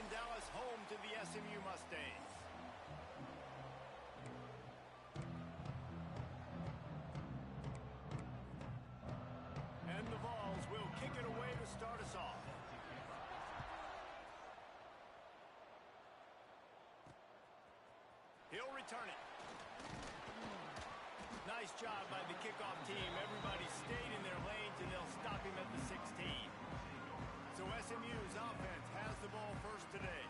in Dallas, home to the SMU Mustangs. And the Vols will kick it away to start us off. He'll return it. Nice job by the kickoff team. Everybody stayed in their lanes, and they'll stop him at the 16. So SMU's offense has the ball first today.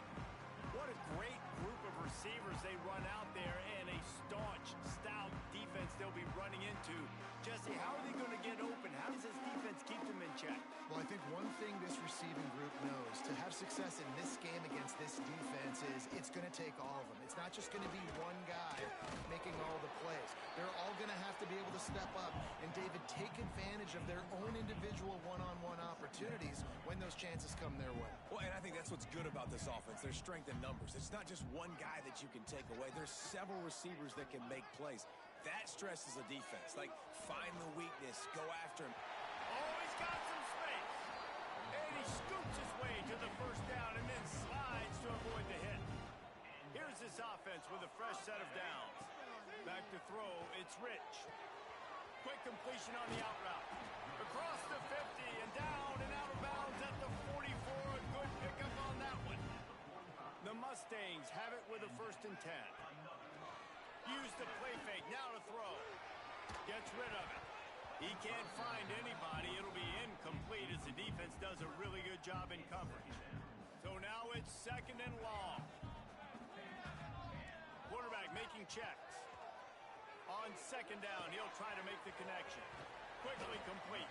What a great group of receivers they run out there, and a staunch, stout defense they'll be running into. Jesse, how are they going to get open? How does this defense keep them in check? Well, I think one thing this receiving group knows, to have success in this game against this defense, is it's going to take all of them. It's not just going to be one guy making all the plays. They're all going to have to be able to step up and, David, take advantage of their own individual one-on-one opportunities when those chances come their way. Well, and I think that's what's good about this offense. There's strength in numbers. It's not just one guy that you can take away. There's several receivers that can make plays. That stresses a defense. Like, find the weakness, go after him. Oh, he's got some space. And he scoops his way to the first down and then slides to avoid the hit. Here's this offense with a fresh set of downs. Back to throw, it's Rich. Quick completion on the out route. Across the 50 and down and out of bounds at the 44. A good pickup on that one. The Mustangs have it with a 1st and 10. Use the play fake, now to throw. Gets rid of it. He can't find anybody. It'll be incomplete as the defense does a really good job in coverage. So now it's 2nd and long. Quarterback making checks. On 2nd down, he'll try to make the connection. Quickly complete.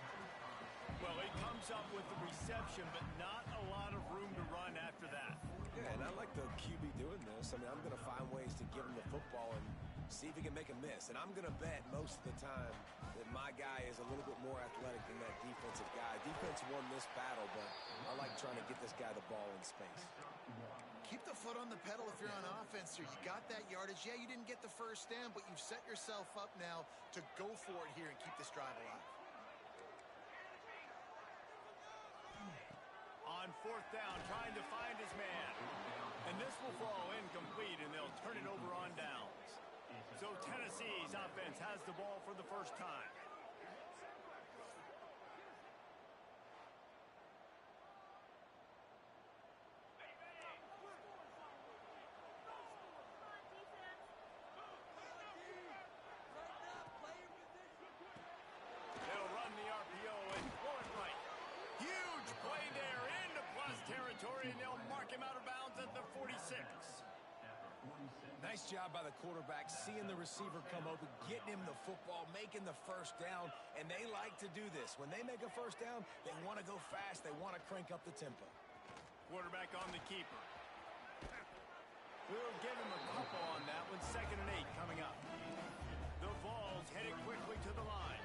Well, he comes up with the reception, but not a lot of room to run after that. Yeah, and I like the QB doing this. I mean, I'm going to find ways to give him the football and see if he can make a miss. And I'm going to bet most of the time that my guy is a little bit more athletic than that defensive guy. Defense won this battle, but I like trying to get this guy the ball in space. Keep the foot on the pedal if you're on offense here. You got that yardage. Yeah, you didn't get the 1st down, but you've set yourself up now to go for it here and keep this drive alive. On 4th down, trying to find his man. And this will fall incomplete, and they'll turn it over on downs. So Tennessee's offense has the ball for the first time. They'll run the RPO and throw it right. Huge play there into plus territory, and they'll mark him out of bounds at the 46. Nice job by the quarterback, seeing the receiver come open, getting him the football, making the 1st down, and they like to do this. When they make a 1st down, they want to go fast. They want to crank up the tempo. Quarterback on the keeper. We'll give him a couple on that one. 2nd and 8 coming up. The Vols headed quickly to the line.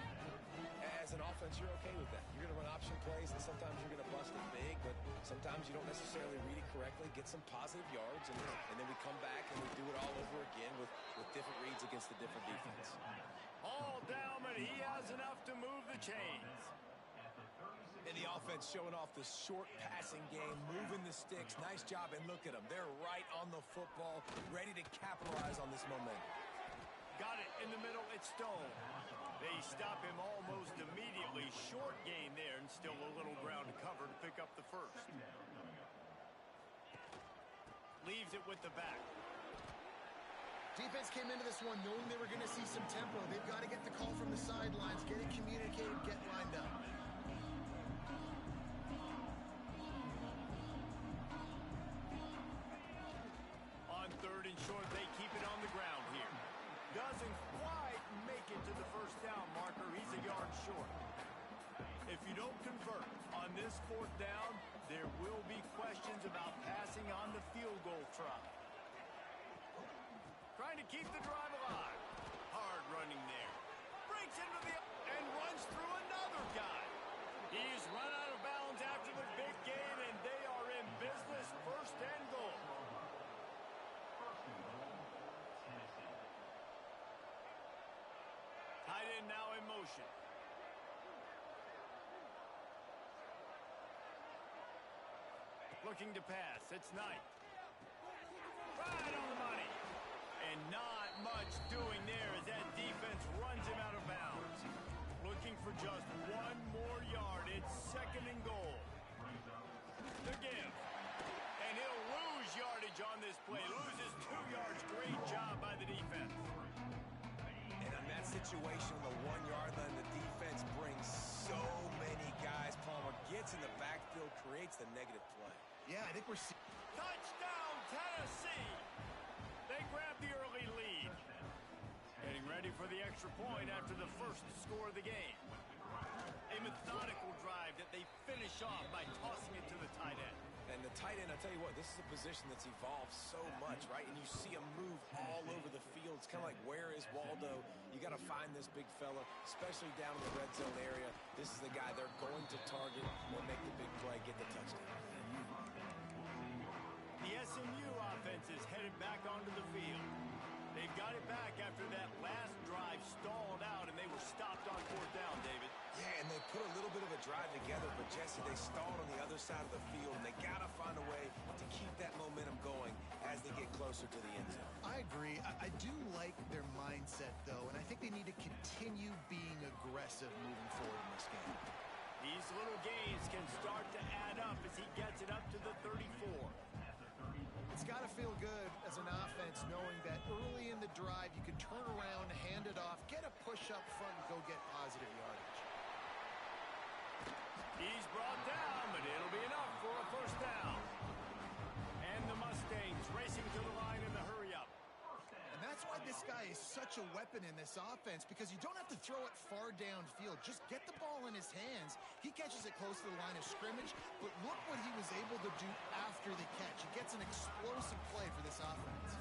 As an offense, you're okay with that. You're going to run option plays, and sometimes you're going to bust it big, but sometimes you don't necessarily read it correctly, get some positive yards, and then we come back and we do it all over again with different reads against the different defense. All down, but he has enough to move the chains. And the offense showing off the short passing game, moving the sticks. Nice job, and look at them. They're right on the football, ready to capitalize on this momentum. Got it in the middle, it's Stone. They stop him almost immediately. Short gain there, and still a little ground to cover to pick up the 1st. Leaves it with the back. Defense came into this one knowing they were going to see some tempo. They've got to get the call from the sidelines, get it communicated, get lined up. On 3rd and short, they keep it on the ground here. Doesn't quite make it to the 1st down marker. He's a yard short. If you don't convert on this 4th down, there will be questions about passing on the field goal try. Trying to keep the drive alive. Hard running there. Breaks into the and runs through another guy. He's run out of bounds after the big gain, and they are in business. 1st and goal. Tight end now in motion. Looking to pass. It's Knight. Right on the money. And not much doing there as that defense runs him out of bounds. Looking for just one more yard. It's second and goal. The give. And he'll lose yardage on this play. Loses 2 yards. Great job by the defense. And on that situation, on the 1-yard line, the defense brings so many guys. Palmer gets in the backfield, creates the negative play. Yeah, I think we're seeing... Touchdown, Tennessee! They grab the early lead. Getting ready for the extra point after the first score of the game. A methodical drive that they finish off by tossing it to the tight end. And the tight end, I'll tell you what, this is a position that's evolved so much, right? And you see him move all over the field. It's kind of like, where is Waldo? You got to find this big fella, especially down in the red zone area. This is the guy they're going to target and make the big play, get the touchdown. The SMU offense is headed back onto the field. They've got it back after that last drive stalled out, and they were stopped on 4th down, David. Yeah, and they put a little bit of a drive together, but Jesse, they stalled on the other side of the field, and they got to find a way to keep that momentum going as they get closer to the end zone. I agree. I do like their mindset, though, and I think they need to continue being aggressive moving forward in this game. These little gains can start to add up as he gets it up to the 34. It's got to feel good as an offense knowing that early in the drive you can turn around, hand it off, get a push up front, and go get positive yardage. He's brought down, but it'll be enough for a first down. And the Mustangs racing to the line in the hurry-up. And that's why this guy is such a weapon in this offense, because you don't have to throw it far downfield. Just get the ball in his hands. He catches it close to the line of scrimmage, but look what he was able to do after the catch. He gets an explosive play for this offense.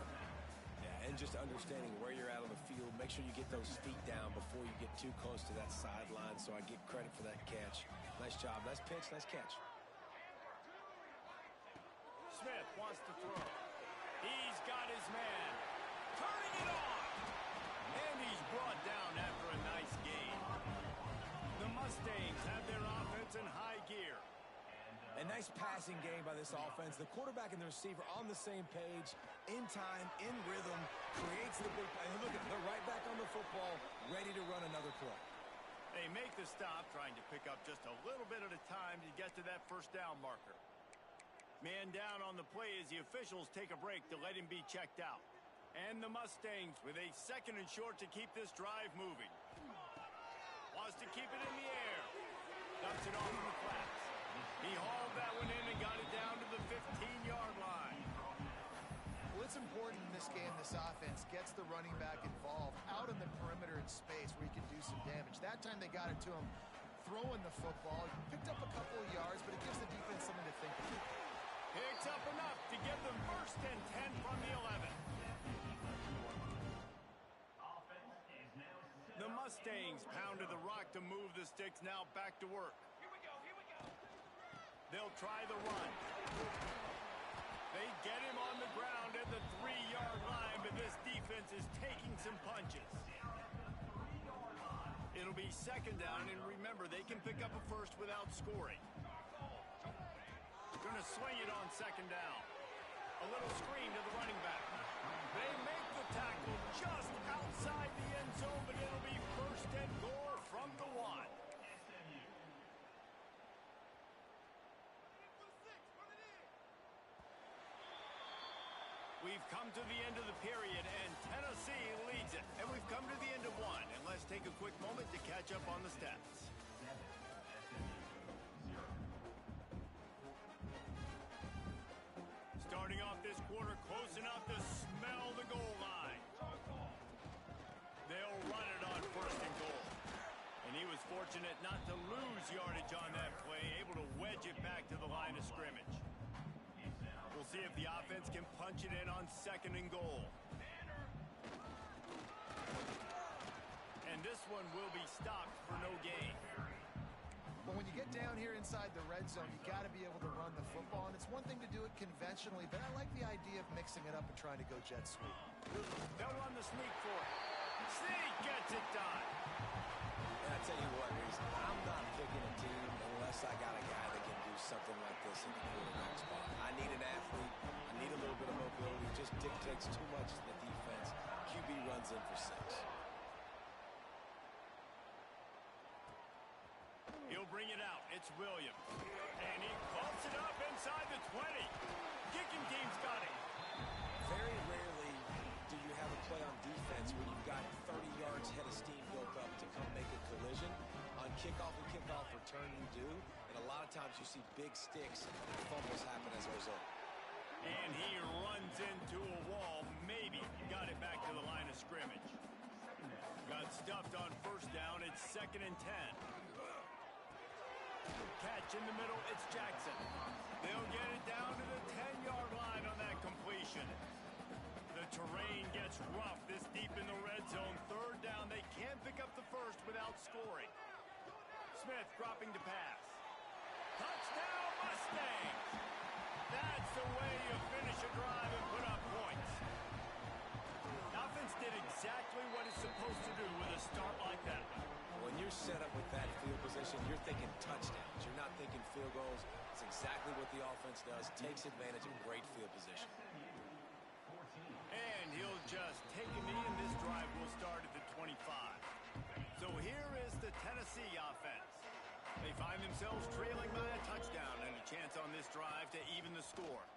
Yeah, and just understanding where you're at on the field, make sure you get those feet down before you get too close to that sideline, so I get credit for that catch. Nice job, nice pitch, nice catch. Smith wants to throw. He's got his man. Turning it on. And he's brought down after a nice gain. The Mustangs have their offense in high gear. A nice passing game by this offense. The quarterback and the receiver on the same page, in time, in rhythm, creates the big play. And look at, they're right back on the football, ready to run another play. They make the stop, trying to pick up just a little bit at a time to get to that first down marker. Man down on the play as the officials take a break to let him be checked out. And the Mustangs with a 2nd and short to keep this drive moving. Wants to keep it in the air. Dumps it off in the flats. He hauled that one in and got it down to the 15-yard line. Well, it's important in this game, this offense gets the running back involved out in the perimeter in space where he can do some damage. That time they got it to him throwing the football. He picked up a couple of yards, but it gives the defense something to think about. Picks up enough to get them 1st and 10 from the 11. The Mustangs pounded the rock to move the sticks, now back to work. They'll try the run. They get him on the ground at the 3-yard line, but this defense is taking some punches. It'll be 2nd down, and remember, they can pick up a first without scoring. Going to swing it on 2nd down. A little screen to the running back. They make the tackle just outside the end zone, but it'll be 1st and goal from the 1. We've come to the end of the period, and Tennessee leads it. And we've come to the end of 1, and let's take a quick moment to catch up on the stats. Starting off this quarter, close enough to smell the goal line. They'll run it on 1st and goal. And he was fortunate not to lose yardage on that play, able to wedge it back to the line of scrimmage. We'll see if the offense can punch it in on 2nd and goal. And this one will be stopped for no gain. But when you get down here inside the red zone, you got to be able to run the football. And it's one thing to do it conventionally, but I like the idea of mixing it up and trying to go jet sweep. They'll run the sneak for it. Sneak gets it done. And I tell you what, Reese, I'm not picking a team unless I got a guy that can do something like this in the quarterback spot. I need an athlete. I need a little bit of mobility. It just dictates too much to the defense. QB runs in for 6. He'll bring it out. It's Williams. And he bumps it up inside the 20. Kicking team's got it. Very rarely do you have a play on defense where you've got 30 yards head of steam built up to come make a collision. On kickoff and kickoff return you do, and a lot of times you see big sticks and fumbles happen as a result. And he runs into a wall. Maybe got it back to the line of scrimmage. Got stuffed on first down. It's 2nd and 10. Catch in the middle. It's Jackson. They'll get it down to the 10-yard line on that completion. The terrain gets rough this deep in the red zone. 3rd down. They can't pick up the first without scoring. Smith dropping to pass. Touchdown, Mustangs! That's the way you finish a drive and put up points. Offense did exactly what it's supposed to do with a start like that. When you're set up with that field position, you're thinking touchdowns. You're not thinking field goals. It's exactly what the offense does. Takes advantage of great field position. And he'll just take a knee, and this drive will start at the 25. So here is the Tennessee offense. They find themselves trailing by a touchdown and a chance on this drive to even the score.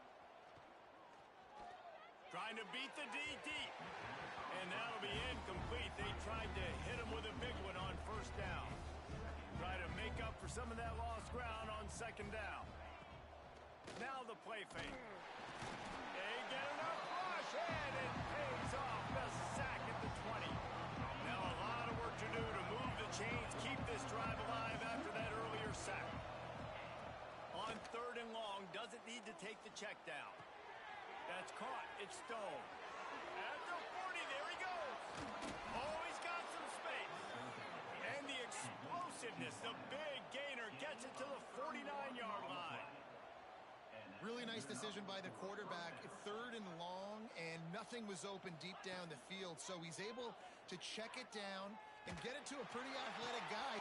Trying to beat the D deep. And that'll be incomplete. They tried to hit him with a big one on first down. Try to make up for some of that lost ground on 2nd down. Now the play fake. They get enough rush, and it pays off. The sack at the 20. Now a lot of work to do to move the chains, keep this drive alive after that earlier sack. On 3rd and long, doesn't need to take the check down. That's caught. It's Stone. At the 40, there he goes. Oh, he's got some space. And the explosiveness, the big gainer, gets it to the 49-yard line. Really nice decision by the quarterback. 3rd and long, and nothing was open deep down the field, so he's able to check it down and get it to a pretty athletic guy.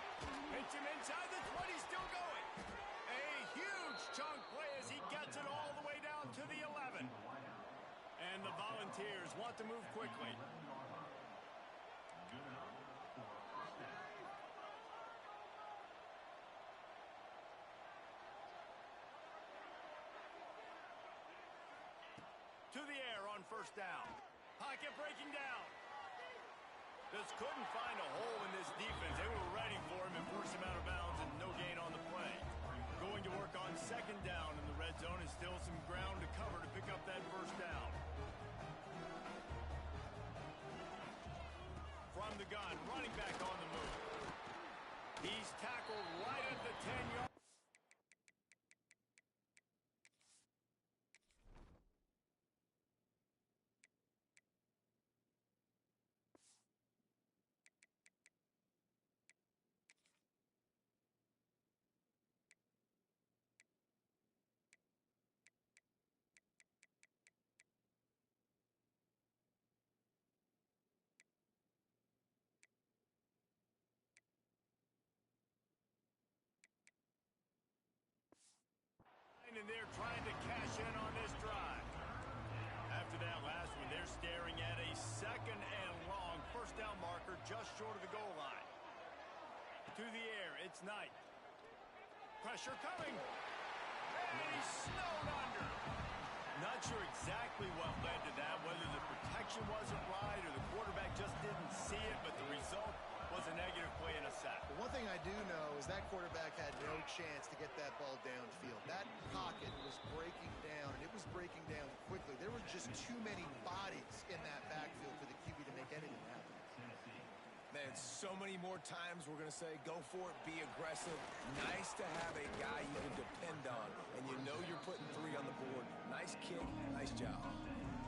Hits him inside the 20, still going. A huge chunk play as he gets it all the way down to the 11. And the Volunteers want to move quickly. To the air on first down. Pocket breaking down. Just couldn't find a hole in this defense. They were ready for him and forced him out of bounds, and no gain on the play. Going to work on 2nd down in the red zone, and still some ground to cover to pick up that first down. From the gun, running back on the move. He's tackled right at the 10-yard. And they're trying to cash in on this drive. After that last one, they're staring at a 2nd and long. First down marker just short of the goal line. To the air, it's Knight. Pressure coming. And he's snowed under. Not sure exactly what led to that, whether the protection wasn't right or the quarterback just didn't see it, but the result was a negative play and a sack. But one thing I do know is that quarterback had no chance to get that ball downfield. That pocket was breaking down, and it was breaking down quickly. There were just too many bodies in that backfield for the QB to make anything happen. Man, so many more times we're going to say, go for it, be aggressive. Nice to have a guy you can depend on, and you know you're putting 3 on the board. Nice kick, nice job.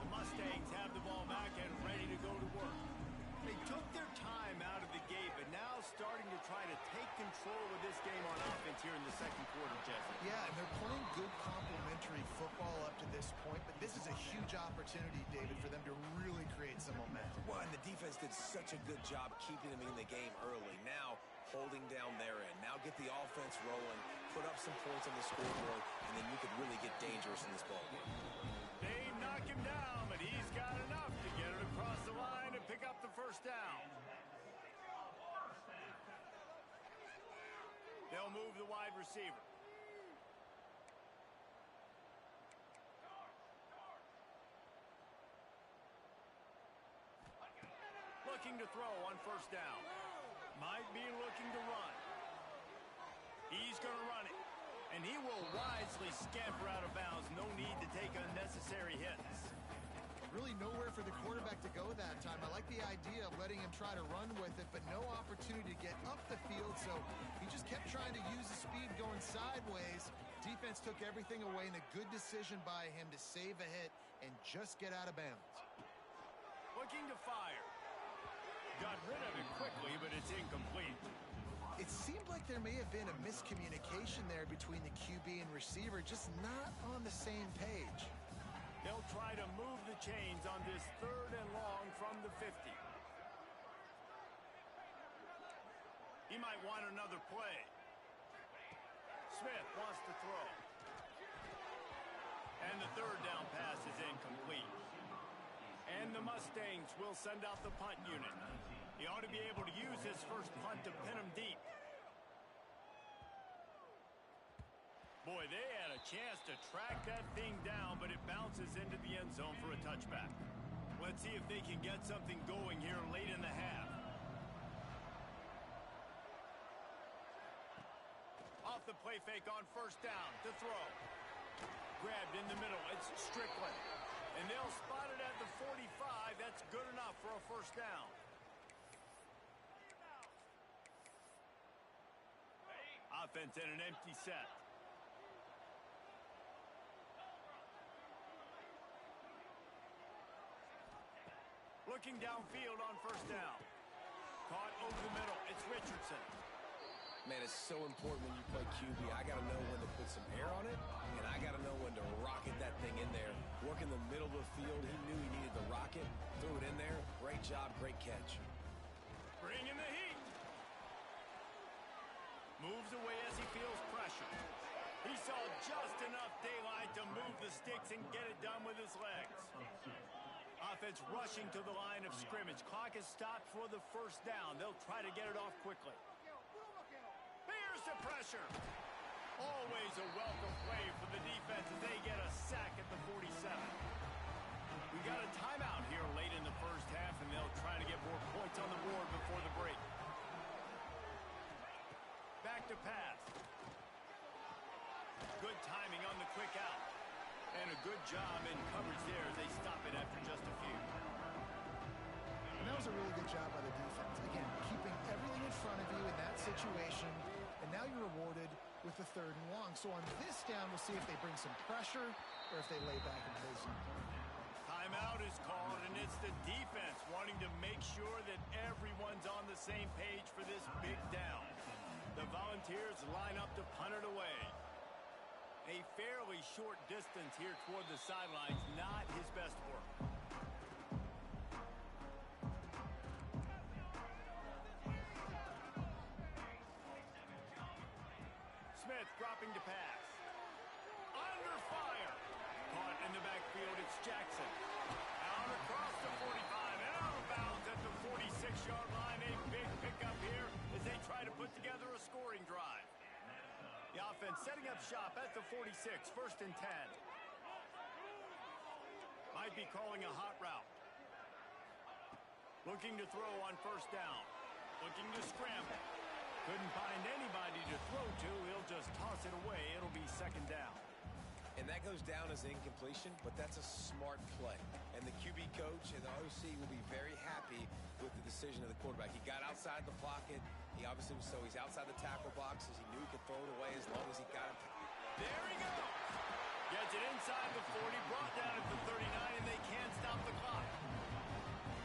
The Mustangs have the ball back and ready to go to work. They took their time out of the gate, but now starting to try to take control of this game on offense here in the 2nd quarter, Jesse. Yeah, and they're playing good complementary football up to this point, but this is a huge opportunity, David, for them to really create some momentum. Well, and the defense did such a good job keeping them in the game early. Now, holding down their end. Now get the offense rolling, put up some points on the scoreboard, and then you could really get dangerous in this ball game. They knock him down, but he's got enough to get it across the line and pick up the first down. They'll move the wide receiver. Looking to throw on first down. Might be looking to run. He's going to run it. And he will wisely scamper out of bounds. No need to take unnecessary hits. Really nowhere for the quarterback to go that time. I like the idea of letting him try to run with it, but no opportunity to get up the field, so he just kept trying to use the speed going sideways. Defense took everything away, and a good decision by him to save a hit and just get out of bounds. Looking to fire. Got rid of it quickly, but it's incomplete. It seemed like there may have been a miscommunication there between the QB and receiver, just not on the same page. They'll try to move the chains on this 3rd and long from the 50. He might want another play. Smith wants to throw. And the 3rd down pass is incomplete. And the Mustangs will send out the punt unit. He ought to be able to use his first punt to pin him deep. Boy, they had a chance to track that thing down, but it bounces into the end zone for a touchback. Let's see if they can get something going here late in the half. Off the play fake on first down to throw. Grabbed in the middle. It's Strickland. And they'll spot it at the 45. That's good enough for a first down. Offense in an empty set. Looking downfield on first down. Caught over the middle. It's Richardson. Man, it's so important when you play QB. I got to know when to put some air on it, and I got to know when to rocket that thing in there. Work in the middle of the field. He knew he needed the rocket. Threw it in there. Great job, great catch. Bring in the heat. Moves away as he feels pressure. He saw just enough daylight to move the sticks and get it done with his legs. Offense rushing to the line of scrimmage. Clock is stopped for the first down. They'll try to get it off quickly. Here's the pressure. Always a welcome play for the defense as they get a sack at the 47. We got a timeout here late in the first half, and they'll try to get more points on the board before the break. Back to pass. Good timing on the quick out. And a good job in coverage there as they stop it after just a few. And that was a really good job by the defense. Again, keeping everything in front of you in that situation, and now you're rewarded with the 3rd and long. So on this down, we'll see if they bring some pressure or if they lay back and play some. Timeout is called, and it's the defense wanting to make sure that everyone's on the same page for this big down. The Volunteers line up to punt it away. A fairly short distance here toward the sidelines, not his best work. Smith dropping to pass. Under fire. Caught in the backfield, it's Jackson. Out across the 45 and out of bounds at the 46-yard line. A big pickup here as they try to put together a scoring drive. The offense setting up shop at the 46, 1st and 10. Might be calling a hot route. Looking to throw on first down. Looking to scramble. Couldn't find anybody to throw to. He'll just toss it away. It'll be 2nd down. And that goes down as incompletion, but that's a smart play. And the QB coach and the OC will be very happy with the decision of the quarterback. He got outside the pocket. He obviously was, so he's outside the tackle boxes. He knew he could throw it away as long as he got it. There he goes. Gets it inside the 40, brought down at the 39, and they can't stop the clock.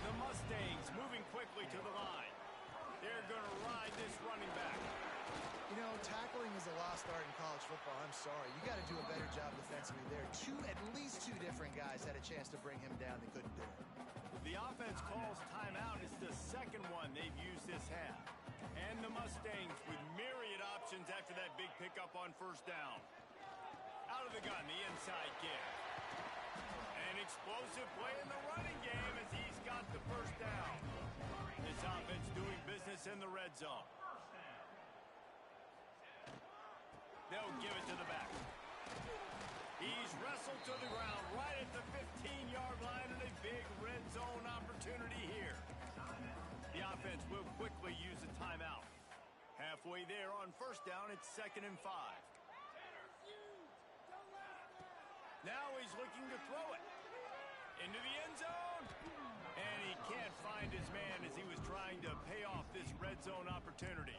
The Mustangs moving quickly to the line. They're going to ride this running back. You know, tackling is a lost art in college football. I'm sorry. You got to do a better job defensively there. At least two different guys had a chance to bring him down. They couldn't do it. The offense calls timeout half. And the Mustangs with myriad options after that big pickup on first down. Out of the gun, the inside give. An explosive play in the running game as he's got the first down. This offense doing business in the red zone. They'll give it to the back. He's wrestled to the ground right at the 15-yard line and a big red zone opportunity here. The offense will quickly use a timeout. Halfway there on first down, it's 2nd and 5. Now he's looking to throw it. Into the end zone. And he can't find his man as he was trying to pay off this red zone opportunity.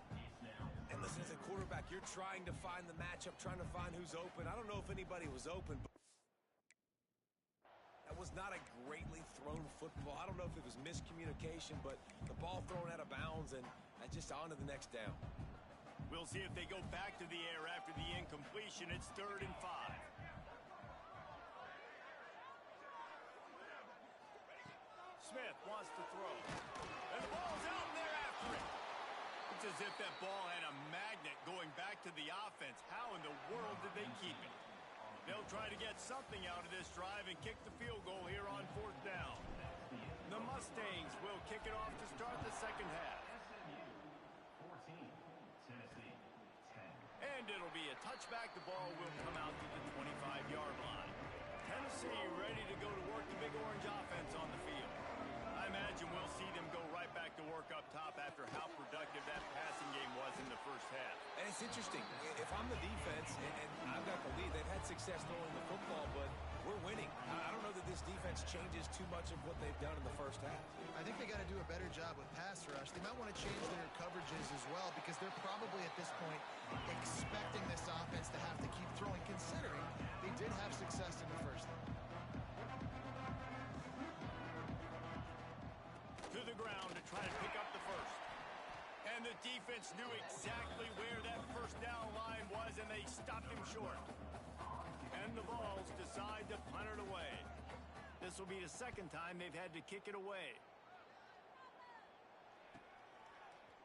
And listen, as a quarterback, you're trying to find the matchup, trying to find who's open. I don't know if anybody was open, but that was not a greatly thrown football. I don't know if it was miscommunication, but the ball thrown out of bounds and just on to the next down. We'll see if they go back to the air after the incompletion. It's 3rd and 5. Smith wants to throw. And the ball's out there after it. It's as if that ball had a magnet going back to the offense. How in the world did they keep it? They'll try to get something out of this drive and kick the field goal here on 4th down. The Mustangs will kick it off to start the second half. And it'll be a touchback. The ball will come out to the 25-yard line. Tennessee ready to go to work the Big Orange offense on the field. I imagine we'll see them go right back to work up top after how productive that passing game was in the first half. And it's interesting. If I'm the defense and I've got the lead, they've had success throwing the football, but we're winning. I don't know that this defense changes too much of what they've done in the first half. I think they got to do a better job with pass rush. They might want to change their coverages as well because they're probably at this point expecting this offense to have to keep throwing, considering they did have success in the first half. To the ground to try to pick up the first. And the defense knew exactly where that first down line was, and they stopped him short. And the Vols decide to punt it away. This will be the second time they've had to kick it away.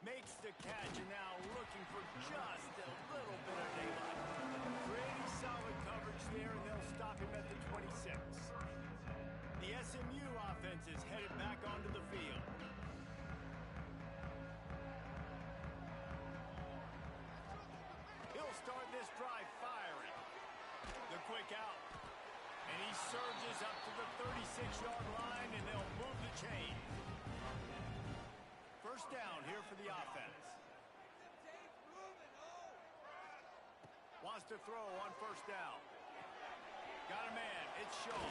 Makes the catch, and now looking for just a little bit of daylight. Pretty solid coverage there, and they'll stop him at the 26. The SMU offense is headed back onto the field. He'll start this drive firing. The quick out. And he surges up to the 36-yard line, and they'll move the chain. First down here for the offense. Wants to throw on first down. Got a man. It's Shaw.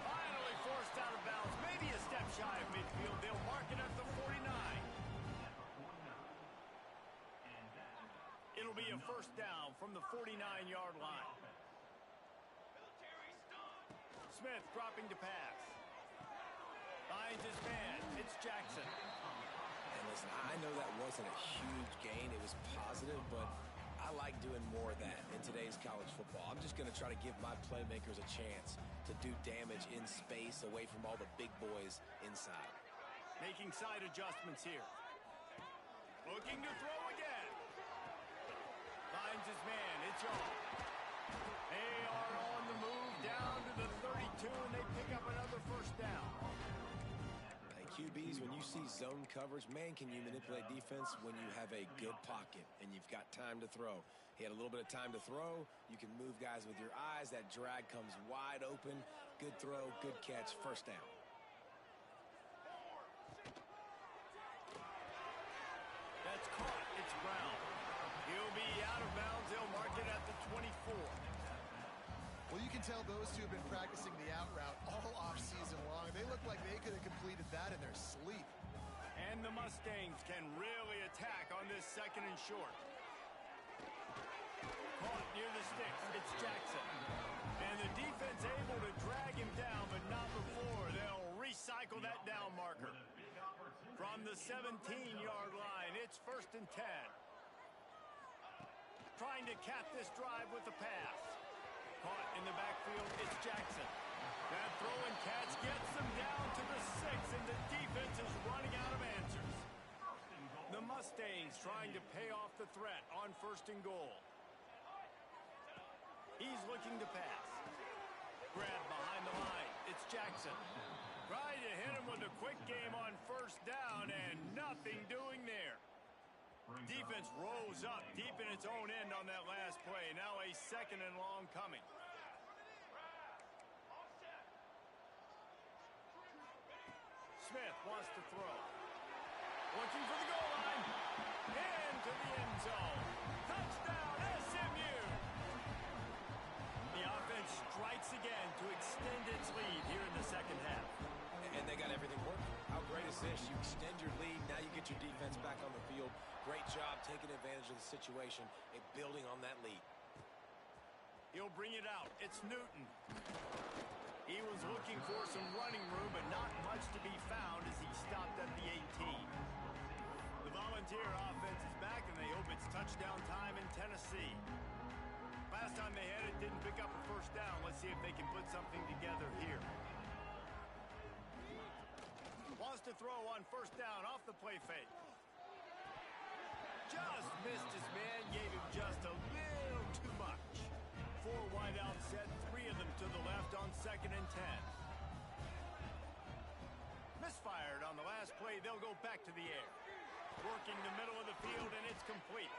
Finally forced out of bounds. Maybe a step shy of midfield. They'll mark it at the 49. It'll be a first down from the 49-yard line. Smith dropping to pass. Finds his man. It's Jackson. And listen, I know that wasn't a huge gain. It was positive, but I like doing more of that in today's college football. I'm just going to try to give my playmakers a chance to do damage in space away from all the big boys inside. Making side adjustments here. Looking to throw again. Finds his man. It's on. They are on the move down to the 32, and they pick up another first down. Hey, QBs, when you see zone coverage, man, can you manipulate defense when you have a good pocket and you've got time to throw. He had a little bit of time to throw. You can move guys with your eyes. That drag comes wide open. Good throw, good catch, first down. That's caught. It's Brown. He'll be out of bounds. They'll mark it at the 24. Well, you can tell those two have been practicing the out route all off-season long. They look like they could have completed that in their sleep. And the Mustangs can really attack on this 2nd and short. Caught near the sticks. It's Jackson. And the defense able to drag him down, but not before. They'll recycle that down marker. From the 17-yard line, it's 1st and 10. Trying to cap this drive with the pass. Caught in the backfield, it's Jackson. That throw and catch gets them down to the 6, and the defense is running out of answers. The the threat on 1st and goal. He's looking to pass. Grab behind the line. It's Jackson. Trying to hit him with a quick game on 1st down, and nothing doing there. Defense rose up deep in its own end on that last play. Now a 2nd and long coming. Smith wants to throw. Looking for the goal line. Into the end zone. Touchdown, SMU. The offense strikes again to extend its lead here in the 2nd half. And they got everything working. How great is this? You extend your lead. Now you get your defense back on the field. Great job taking advantage of the situation and building on that lead. He'll bring it out. It's Newton. He was looking for some running room, but not much to be found as he stopped at the 18. The Volunteer offense is back, and they hope it's touchdown time in Tennessee. Last time they had it, didn't pick up a 1st down. Let's see if they can put something together here. Wants to throw on 1st down off the play fake. Just missed his man, gave him just a little too much. 4 wide out set, 3 of them to the left on 2nd and 10. Misfired on the last play, they'll go back to the air. Working the middle of the field, and it's complete.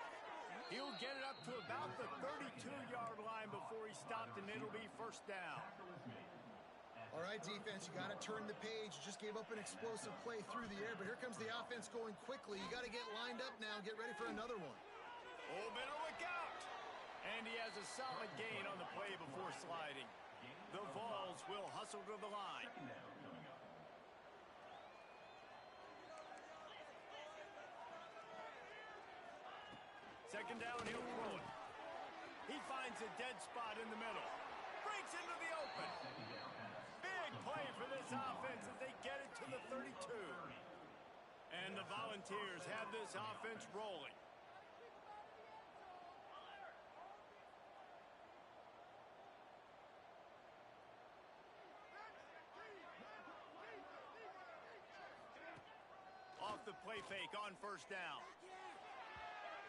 He'll get it up to about the 32-yard line before he stopped, and it'll be 1st down. All right, defense, you got to turn the page. You just gave up an explosive play through the air, but here comes the offense going quickly. You got to get lined up now, get ready for another one. Oh, better look out. And he has a solid gain on the play before sliding. The Vols will hustle to the line. 2nd down, he'll throw it. He finds a dead spot in the middle. Breaks into the open. Big play for this offense as they get it to the 32. And the Volunteers have this offense rolling. Off the play fake on 1st down.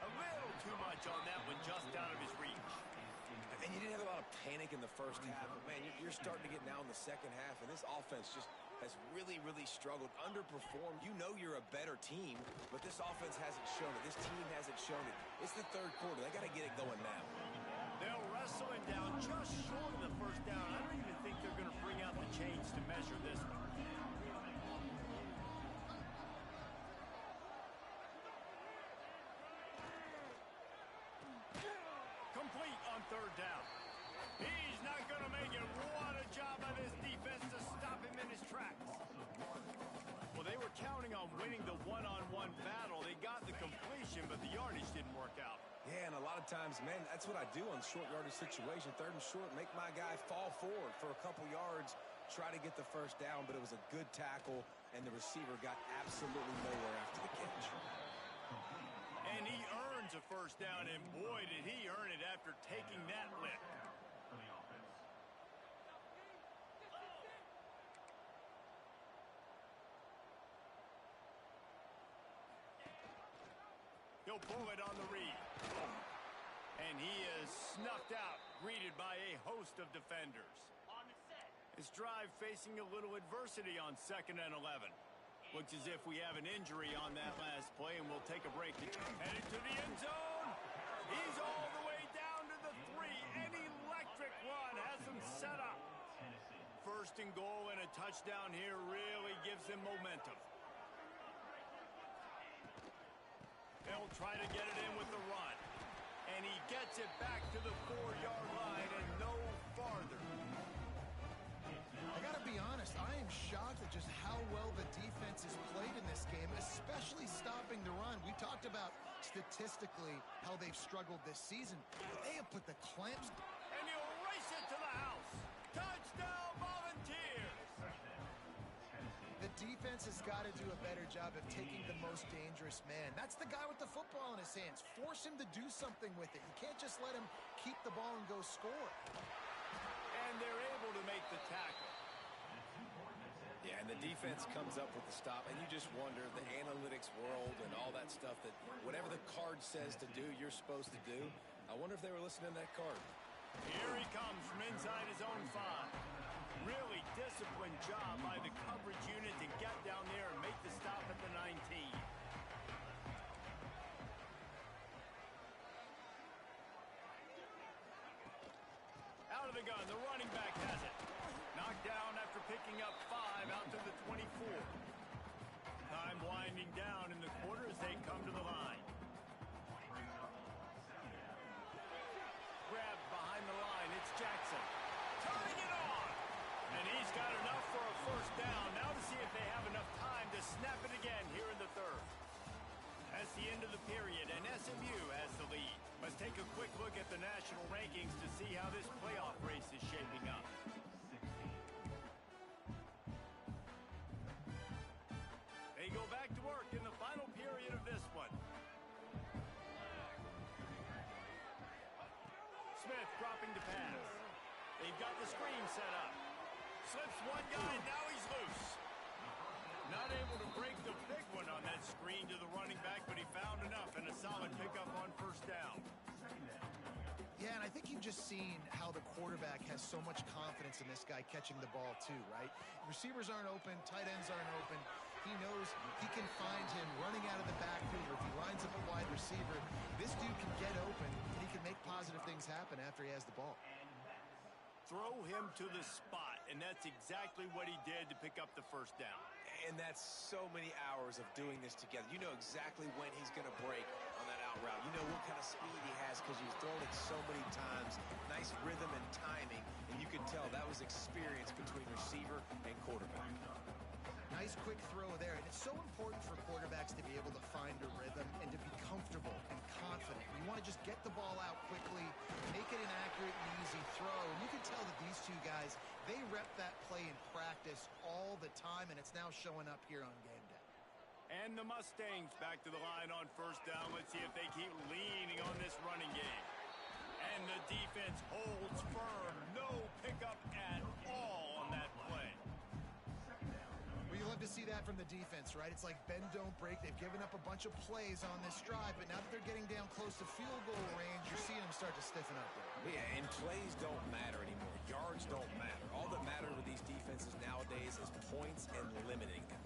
A little too much on that one, just out of his reach. And you didn't have a lot of panic in the 1st half, but man, you're starting to get now in the 2nd half, and this offense just has really, really struggled, underperformed. You know you're a better team, but this offense hasn't shown it. This team hasn't shown it. It's the 3rd quarter. They got to get it going now. They'll wrestle him down just short of the 1st down. I don't even think they're going to bring out the chains to measure this one. Complete on 3rd down. He's not going to make it. What a job by this defense to stop him in his tracks. Well, they were counting on winning the one-on-one battle. They got the completion, but the yardage didn't work out. Yeah, and a lot of times, man, that's what I do on short yardage situation. 3rd and short, make my guy fall forward for a couple yards, try to get the 1st down, but it was a good tackle, and the receiver got absolutely nowhere after the catch. And he earns a 1st down, and boy, did he earn it after taking that lick. He'll pull it on the read. And he is snuffed out, greeted by a host of defenders. His drive facing a little adversity on 2nd and 11. Looks as if we have an injury on that last play, and we'll take a break. Headed to the end zone. He's all the way down to the 3. An electric run has him set up. 1st and goal, and a touchdown here really gives them momentum. They'll try to get it in with the run. And he gets it back to the 4-yard line and no farther. I got to be honest, I am shocked at just how well the defense has played in this game, especially stopping the run. We talked about statistically how they've struggled this season. They have put the clamps. And he'll race it to the house. Touchdown, Volunteers! The defense has got to do a better job of taking the most dangerous man. That's the guy with the football in his hands. Force him to do something with it. You can't just let him keep the ball and go score. And they're able to make the tackle. Yeah, and the defense comes up with the stop, and you just wonder, the analytics world and all that stuff, that whatever the card says to do, you're supposed to do. I wonder if they were listening to that card. Here he comes from inside his own 5. Really disciplined job by the coverage unit to get down there and make the stop at the 19. Out of the gun, the running back has it. Knocked down after picking up 5 out to the 24. Time winding down in the quarter as they come to the line. Grabbed behind the line, it's Jackson. Turning it on! And he's got enough for a first down. Now to see if they have enough time to snap it again here in the third. That's the end of the period, and SMU has the lead. Let's take a quick look at the national rankings to see how this playoff race is shaping up. They go back to work in the final period of this one. Smith dropping to pass. They've got the screen set up. Slips one guy, now he's loose. Not able to break the big one on that screen to the running back, but he found enough and a solid pickup on first down. Yeah, and I think you've just seen how the quarterback has so much confidence in this guy catching the ball too, right? Receivers aren't open, tight ends aren't open. He knows he can find him running out of the backfield, or if he lines up a wide receiver, this dude can get open and he can make positive things happen after he has the ball. Throw him to the spot, and that's exactly what he did to pick up the first down. And that's so many hours of doing this together. You know exactly when he's going to break on that out route. You know what kind of speed he has because you've thrown it so many times. Nice rhythm and timing, and you can tell that was experience between receiver and quarterback. Nice quick throw there, and it's so important for quarterbacks to be able to find a rhythm and to be comfortable and confident. You want to just get the ball out quickly, make it an accurate and easy throw, and you can tell that these two guys, they rep that play in practice all the time, and it's now showing up here on game day. And the Mustangs back to the line on first down. Let's see if they keep leaning on this running game. And the defense holds firm. No pickup at all on that play. Well, you love to see that from the defense, right? It's like bend, don't break. They've given up a bunch of plays on this drive, but now that they're getting down close to field goal range, you're seeing them start to stiffen up there. Yeah, and plays don't matter anymore. Yards don't matter. All that matters with these defenses nowadays is points and limiting them.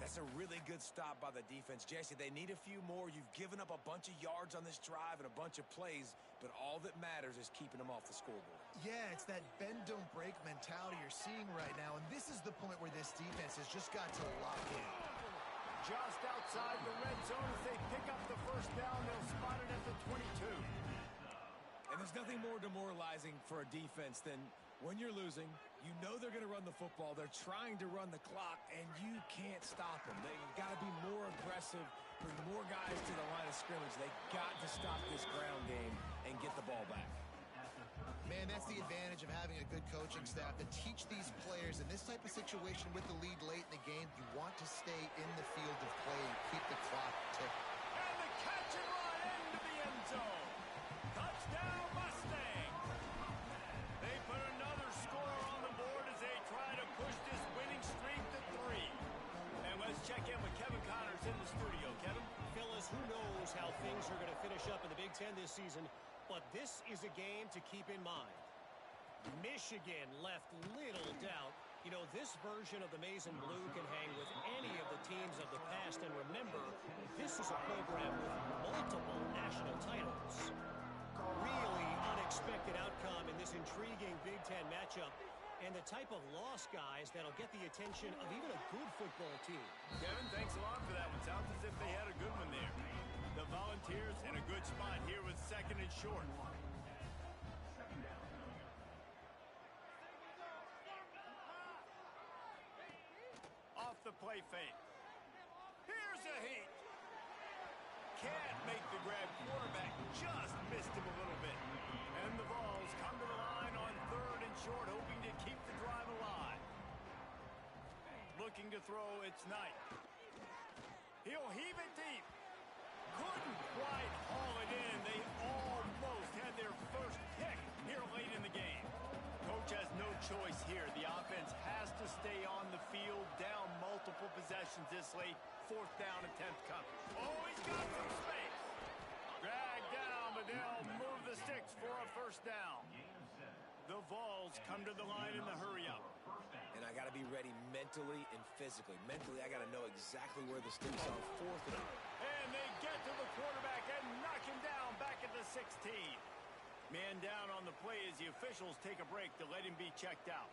That's a really good stop by the defense. Jesse, they need a few more. You've given up a bunch of yards on this drive and a bunch of plays, but all that matters is keeping them off the scoreboard. Yeah, it's that bend, don't break mentality you're seeing right now, and this is the point where this defense has just got to lock in. Just outside the red zone as they pick up the first down. They'll spot it at the 22. And there's nothing more demoralizing for a defense than when you're losing, you know they're going to run the football. They're trying to run the clock, and you can't stop them. They've got to be more aggressive, bring more guys to the line of scrimmage. They got to stop this ground game and get the ball back. Man, that's the advantage of having a good coaching staff to teach these players in this type of situation with the lead late in the game. You want to stay in the field of play and keep the clock ticking. And the catch and run into the end zone. Touchdown, Mustang. They put another score on the board as they try to push this winning streak to 3. And let's check in with Kevin Connors in the studio. Kevin? Fellas, who knows how things are going to finish up in the Big Ten this season, but this is a game to keep in mind. Michigan left little doubt. You know, this version of the Maize and Blue can hang with any of the teams of the past, and remember, this is a program with multiple national titles. Really unexpected outcome in this intriguing Big Ten matchup, and the type of loss, guys, that'll get the attention of even a good football team. Kevin, thanks a lot for that one. Sounds as if they had a good one there. The Volunteers in a good spot here with 2nd and short. Off the play fake. Here's a heat. Can't make the grab. Quarterback just missed him a little bit. And the Vols come to the line on 3rd and short, hoping to keep the drive alive. Looking to throw, it's Knight. He'll heave it deep. Couldn't quite haul it in. They almost had their first pick here late in the game. Coach has no choice here. The offense has to stay on the field, down multiple possessions this late. Fourth down attempt coming. Oh, he's got some space. Dragged down, but they'll move the sticks for a first down. The Vols come to the line in the hurry-up. And I got to be ready mentally and physically. Mentally, I got to know exactly where the sticks are. Fourth down. And they get to the quarterback and knock him down back at the 16. Man down on the play as the officials take a break to let him be checked out.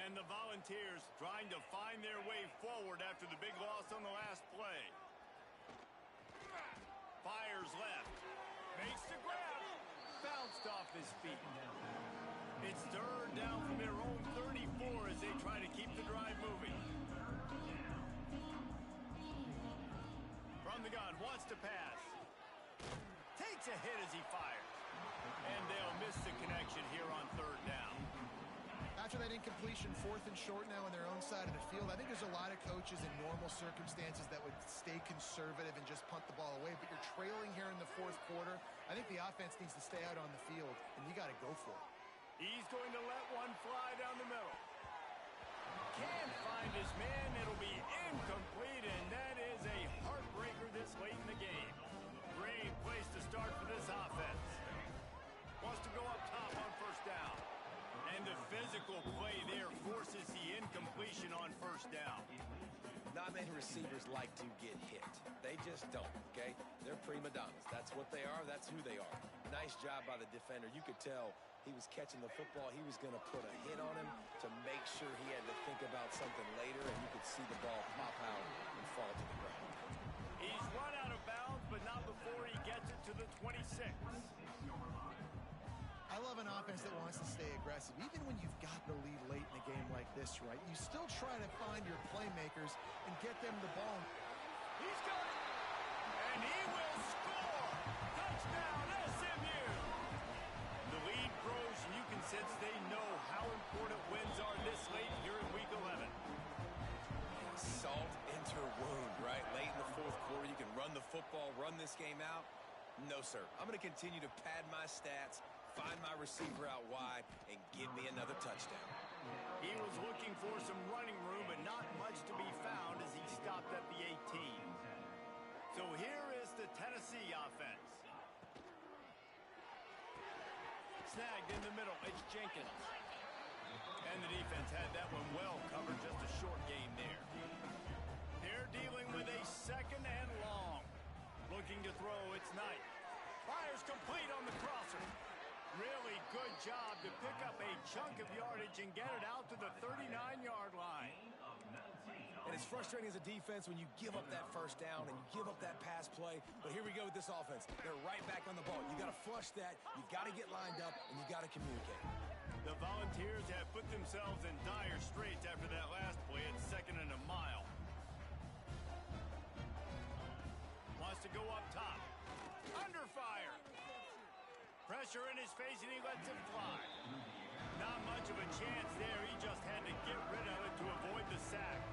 And the Volunteers trying to find their way forward after the big loss on the last play. Fires left. Makes the grab. Bounced off his feet. It's third down from their own 34 as they try to keep the drive moving. From the gun, wants to pass. Takes a hit as he fires. And they'll miss the connection here on third down. After that incompletion, fourth and short now on their own side of the field, I think there's a lot of coaches in normal circumstances that would stay conservative and just punt the ball away. But you're trailing here in the fourth quarter. I think the offense needs to stay out on the field, and you got to go for it. He's going to let one fly down the middle. Can't find his man. It'll be incomplete, and that is a heartbreaker this late in the game. Great place to start for this offense. Wants to go up top on first down. And the physical play there forces the incompletion on first down. Not many receivers like to get hit. They just don't, okay? They're prima donnas. That's what they are. That's who they are. Nice job by the defender. You could tell he was catching the football. He was going to put a hit on him to make sure he had to think about something later, and you could see the ball pop out and fall to the ground. He's run out of bounds, but not before he gets it to the 26. I love an offense that wants to stay aggressive. Even when you've got the lead late in a game like this, right, you still try to find your playmakers and get them the ball. He's got it, and he will score. Touchdown, SMU. The lead grows, and you can sense they know how important wins are this late here in Week 11. Salt into a wound, right? Late in the fourth quarter, you can run the football, run this game out. No, sir. I'm going to continue to pad my stats, find my receiver out wide, and give me another touchdown. He was looking for some running room, but not much to be found as he stopped at the 18. So here is the Tennessee offense. Snagged in the middle, it's Jenkins. And the defense had that one well covered, just a short game there. They're dealing with a second and long. Looking to throw, it's Knight. Fires complete on the crosser. Really good job to pick up a chunk of yardage and get it out to the 39-yard line. And it's frustrating as a defense when you give up that first down and you give up that pass play. But here we go with this offense. They're right back on the ball. You got to flush that. You got to get lined up, and you got to communicate. The Volunteers have put themselves in dire straits after that last play at second and a mile. Wants to go up top. Under fire. Pressure in his face, and he lets it fly. Not much of a chance there. He just had to get rid of it to avoid the sack.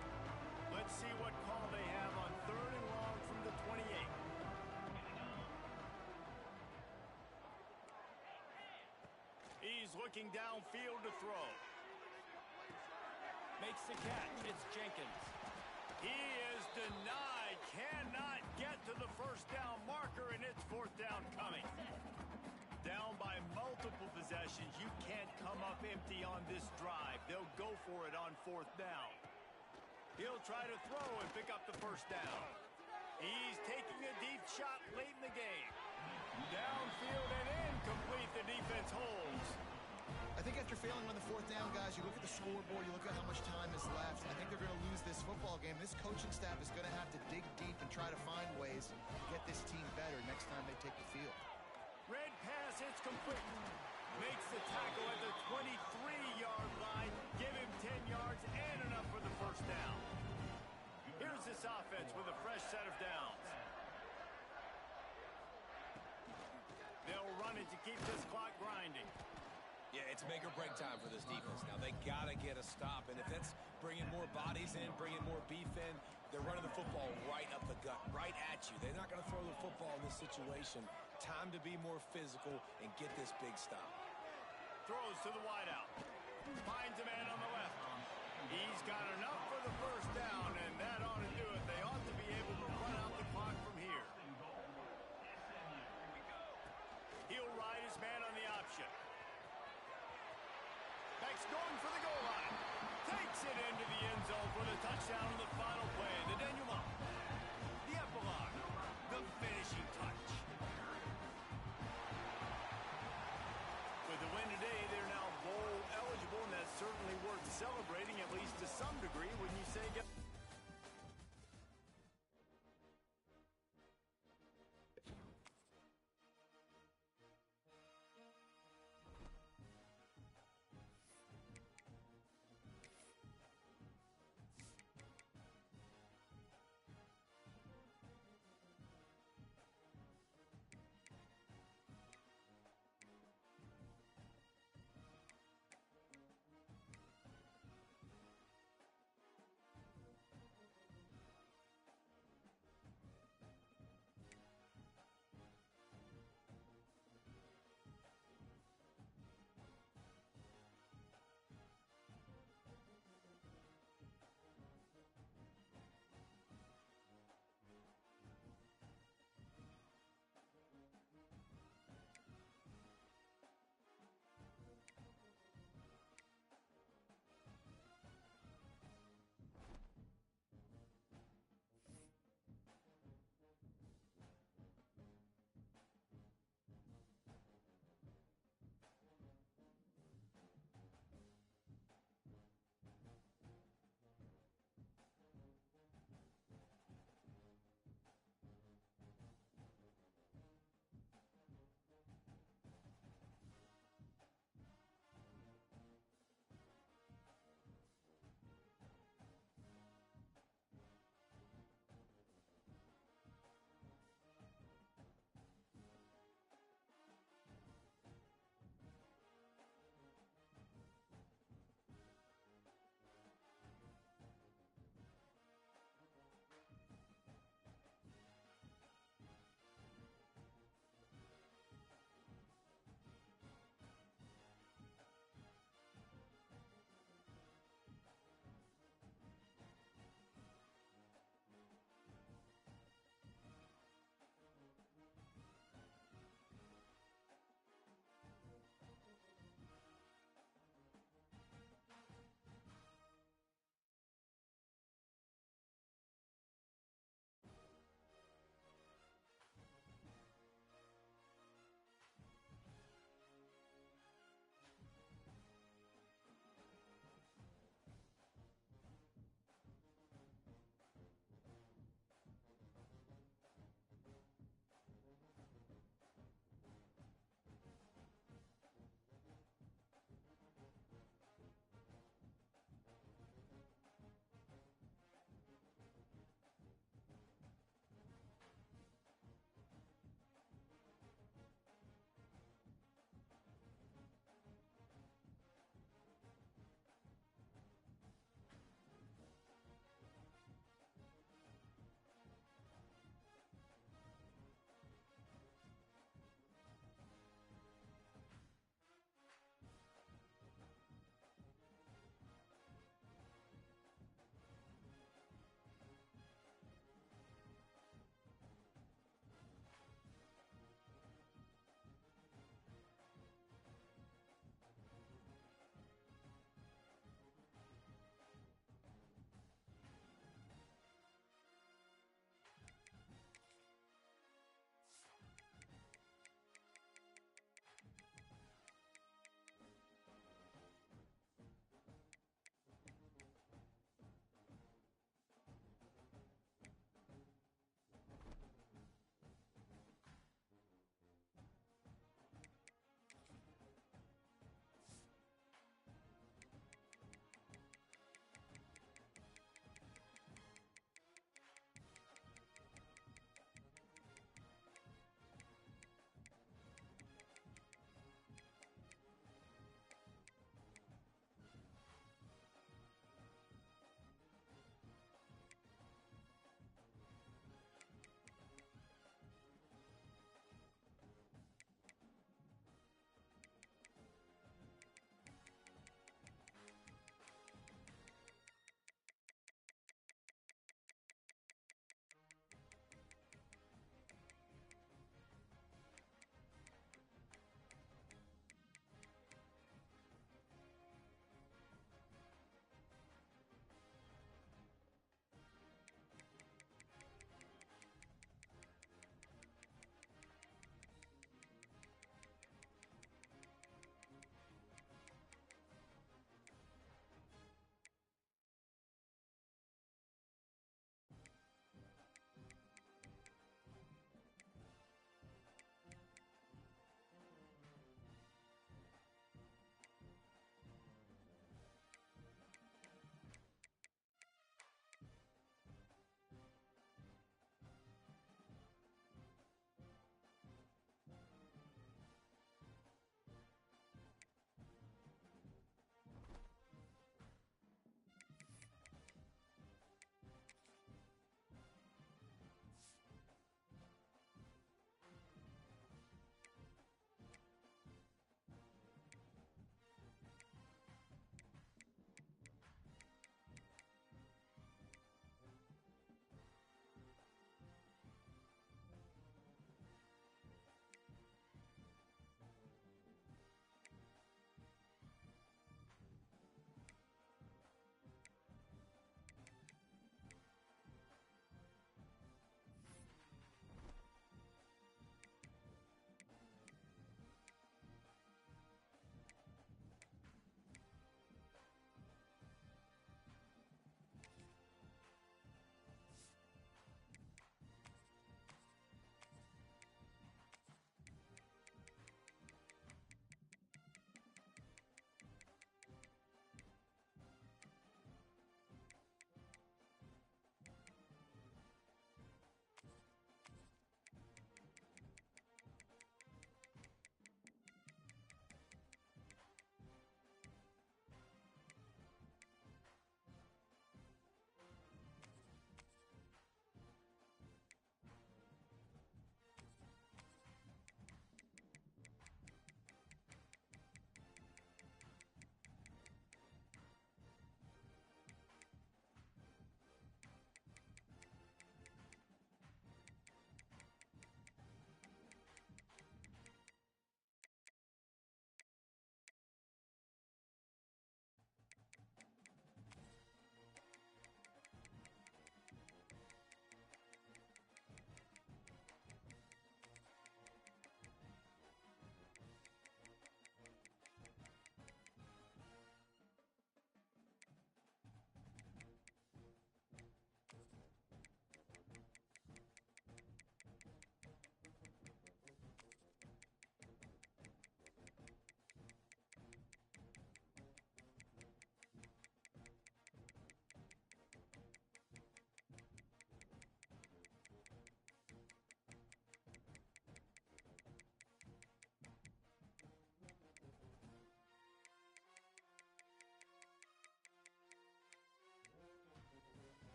Let's see what call they have on third and long from the 28. He's looking downfield to throw. Makes the catch. It's Jenkins. He is denied. Cannot get to the first down marker, and it's fourth down coming. Down by multiple possessions. You can't come up empty on this drive. They'll go for it on fourth down. He'll try to throw and pick up the first down. He's taking a deep shot late in the game. Downfield and incomplete. The defense holds. I think after failing on the fourth down, guys, you look at the scoreboard, you look at how much time is left. I think they're going to lose this football game. This coaching staff is going to have to dig deep and try to find ways to get this team better next time they take the field. Red pass, it's complete. Makes the tackle at the 23-yard line. Give him 10 yards and enough for the first down. Here's this offense with a fresh set of downs. They'll run it to keep this clock grinding. Yeah, it's make or break time for this defense. Now, they got to get a stop, and if that's bringing more bodies in, bringing more beef in, they're running the football right up the gut, right at you. They're not going to throw the football in this situation. Time to be more physical and get this big stop. Throws to the wideout. Finds a man on the left. He's got enough for the first down, and that ought to do it. They ought to